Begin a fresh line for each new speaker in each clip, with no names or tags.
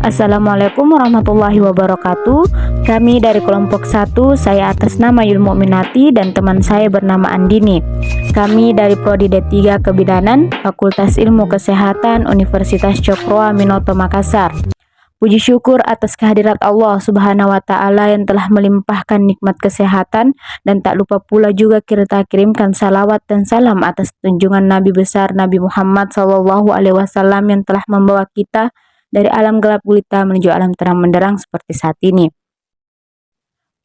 Assalamualaikum warahmatullahi wabarakatuh. Kami dari kelompok 1, saya atas nama Yul Mukminati dan teman saya bernama Andini. Kami dari Prodi D3 Kebidanan, Fakultas Ilmu Kesehatan, Universitas Cokro Aminoto Makassar. Puji syukur atas kehadirat Allah Subhanahu wa Ta'ala yang telah melimpahkan nikmat kesehatan, dan tak lupa pula juga kita kirimkan salawat dan salam atas junjungan Nabi besar Nabi Muhammad SAW yang telah membawa kita dari alam gelap gulita menuju alam terang menderang seperti saat ini.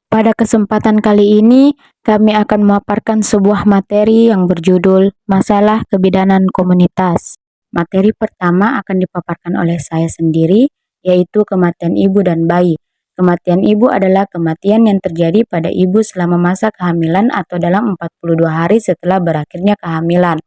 Pada kesempatan kali ini, kami akan memaparkan sebuah materi yang berjudul Masalah Kebidanan Komunitas. Materi pertama akan dipaparkan oleh saya sendiri, yaitu kematian ibu dan bayi. Kematian ibu adalah kematian yang terjadi pada ibu selama masa kehamilan atau dalam 42 hari setelah berakhirnya kehamilan,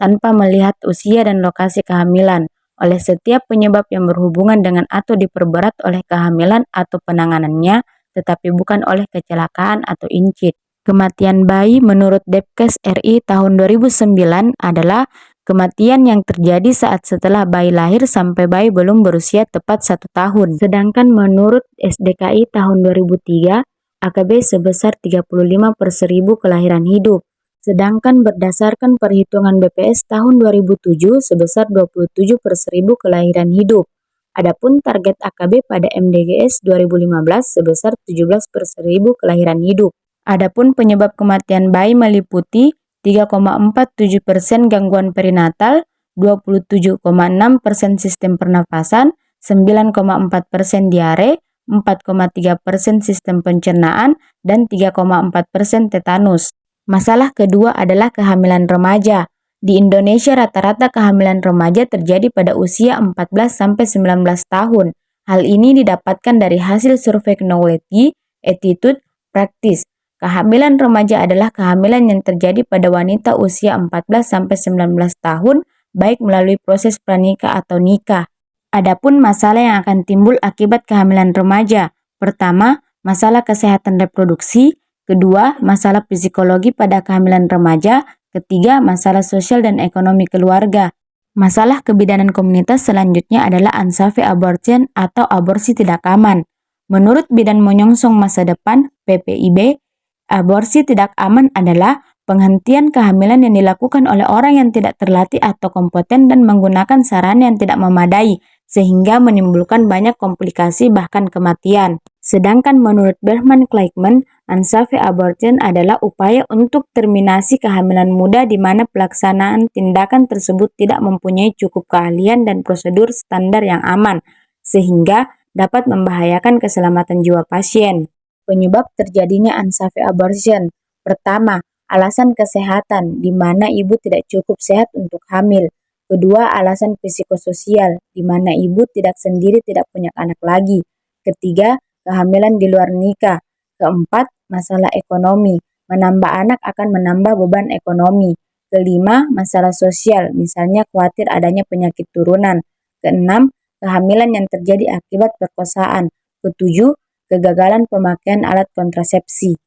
tanpa melihat usia dan lokasi kehamilan, oleh setiap penyebab yang berhubungan dengan atau diperberat oleh kehamilan atau penanganannya, tetapi bukan oleh kecelakaan atau incit. Kematian bayi menurut Depkes RI tahun 2009 adalah kematian yang terjadi saat setelah bayi lahir sampai bayi belum berusia tepat 1 tahun. Sedangkan menurut SDKI tahun 2003, AKB sebesar 35/1000 kelahiran hidup. Sedangkan berdasarkan perhitungan BPS tahun 2007 sebesar 27/1000 kelahiran hidup. Adapun target AKB pada MDGs 2015 sebesar 17/1000 kelahiran hidup. Adapun penyebab kematian bayi meliputi 3,47% gangguan perinatal, 27,6% sistem pernafasan, 9,4% diare, 4,3% sistem pencernaan, dan 3,4% tetanus. Masalah kedua adalah kehamilan remaja. Di Indonesia rata-rata kehamilan remaja terjadi pada usia 14-19 tahun. Hal ini didapatkan dari hasil survei Knowledge, Attitude, Practice. Kehamilan remaja adalah kehamilan yang terjadi pada wanita usia 14-19 tahun, baik melalui proses pranikah atau nikah. Adapun masalah yang akan timbul akibat kehamilan remaja. Pertama, masalah kesehatan reproduksi. Kedua, masalah psikologi pada kehamilan remaja. Ketiga, masalah sosial dan ekonomi keluarga. Masalah kebidanan komunitas selanjutnya adalah unsafe abortion atau aborsi tidak aman. Menurut Bidan Menyongsong Masa Depan, PPIB, aborsi tidak aman adalah penghentian kehamilan yang dilakukan oleh orang yang tidak terlatih atau kompeten dan menggunakan sarana yang tidak memadai, sehingga menimbulkan banyak komplikasi bahkan kematian. Sedangkan menurut Berman-Kleitman, unsafe abortion adalah upaya untuk terminasi kehamilan muda di mana pelaksanaan tindakan tersebut tidak mempunyai cukup keahlian dan prosedur standar yang aman, sehingga dapat membahayakan keselamatan jiwa pasien. Penyebab terjadinya unsafe abortion. Pertama, alasan kesehatan, di mana ibu tidak cukup sehat untuk hamil. Kedua, alasan psikososial, di mana ibu tidak sendiri tidak punya anak lagi. Ketiga, kehamilan di luar nikah. Keempat, masalah ekonomi. Menambah anak akan menambah beban ekonomi. Kelima, masalah sosial, misalnya khawatir adanya penyakit turunan. Keenam, kehamilan yang terjadi akibat perkosaan. Ketujuh, kegagalan pemakaian alat kontrasepsi.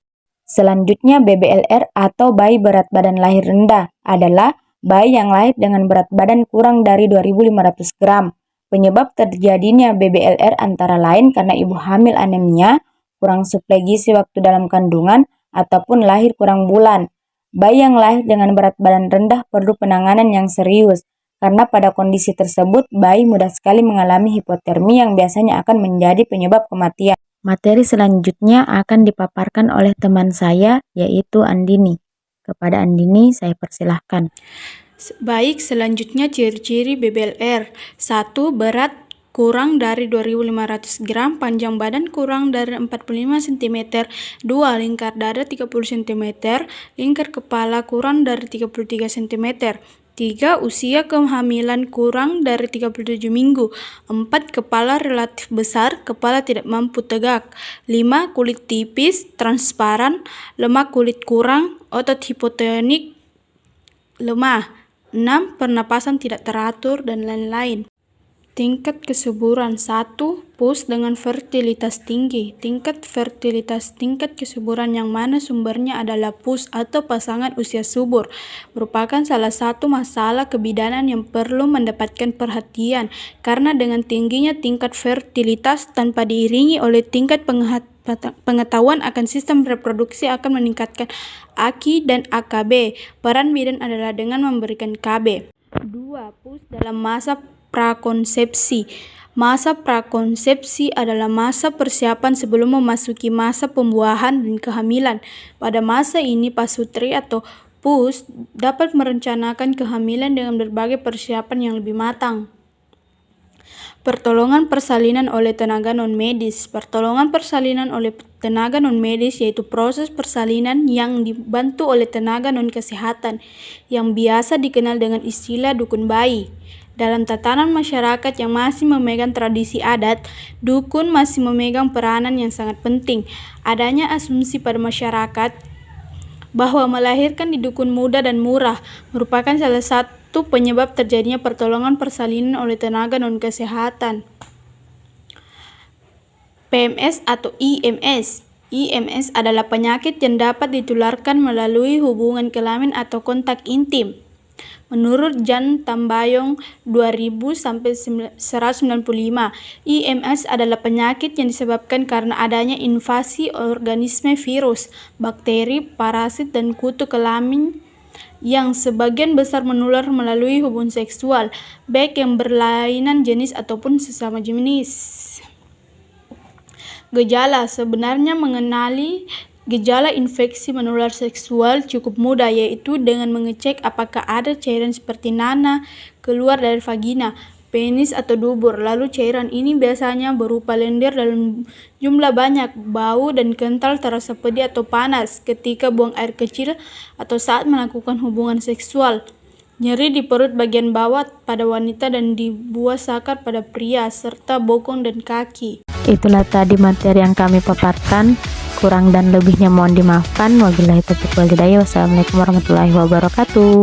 Selanjutnya, BBLR atau bayi berat badan lahir rendah adalah bayi yang lahir dengan berat badan kurang dari 2.500 gram. Penyebab terjadinya BBLR antara lain karena ibu hamil anemia, kurang suplai gizi waktu dalam kandungan, ataupun lahir kurang bulan. Bayi yang lahir dengan berat badan rendah perlu penanganan yang serius, karena pada kondisi tersebut bayi mudah sekali mengalami hipotermi yang biasanya akan menjadi penyebab kematian. Materi selanjutnya akan dipaparkan oleh teman saya, yaitu Andini. Kepada Andini, saya persilahkan.
Baik, selanjutnya ciri-ciri BBLR. 1. Berat kurang dari 2.500 gram, panjang badan kurang dari 45 cm. 2. Lingkar dada 30 cm, lingkar kepala kurang dari 33 cm. 3. Usia kehamilan kurang dari 37 minggu. 4. Kepala relatif besar, kepala tidak mampu tegak. 5. Kulit tipis, transparan, lemak kulit kurang, otot hipotonik lemah. 6. Pernapasan tidak teratur, dan lain-lain. tingkat kesuburan. 1. Pus dengan fertilitas tinggi. Tingkat fertilitas tingkat kesuburan yang mana sumbernya adalah pus atau pasangan usia subur merupakan salah satu masalah kebidanan yang perlu mendapatkan perhatian karena dengan tingginya tingkat fertilitas tanpa diiringi oleh tingkat pengetahuan akan sistem reproduksi akan meningkatkan AKI dan AKB. Peran bidan adalah dengan memberikan KB. 2. Pus dalam masa prakonsepsi. Masa prakonsepsi adalah masa persiapan sebelum memasuki masa pembuahan dan kehamilan. Pada masa ini pasutri atau pus dapat merencanakan kehamilan dengan berbagai persiapan yang lebih matang. Pertolongan persalinan oleh tenaga non-medis. Pertolongan persalinan oleh tenaga non-medis yaitu proses persalinan yang dibantu oleh tenaga non-kesehatan yang biasa dikenal dengan istilah dukun bayi. Dalam tatanan masyarakat yang masih memegang tradisi adat, dukun masih memegang peranan yang sangat penting. Adanya asumsi pada masyarakat bahwa melahirkan di dukun mudah dan murah merupakan salah satu penyebab terjadinya pertolongan persalinan oleh tenaga non-kesehatan. PMS atau IMS. IMS adalah penyakit yang dapat ditularkan melalui hubungan kelamin atau kontak intim. Menurut Jan Tambayong 2000-195, IMS adalah penyakit yang disebabkan karena adanya invasi organisme virus, bakteri, parasit, dan kutu kelamin yang sebagian besar menular melalui hubungan seksual, baik yang berlainan jenis ataupun sesama jenis. Gejala sebenarnya mengenali gejala infeksi menular seksual cukup mudah, yaitu dengan mengecek apakah ada cairan seperti nanah keluar dari vagina, penis atau dubur. Lalu cairan ini biasanya berupa lendir dalam jumlah banyak, bau dan kental, terasa pedih atau panas ketika buang air kecil atau saat melakukan hubungan seksual. Nyeri di perut bagian bawah pada wanita dan di buah sakar pada pria, serta bokong dan kaki.
Itulah tadi materi yang kami paparkan. Kurang dan lebihnya mohon dimaafkan. Wabillahi taufiq wal hidayah. Wassalamualaikum warahmatullahi wabarakatuh.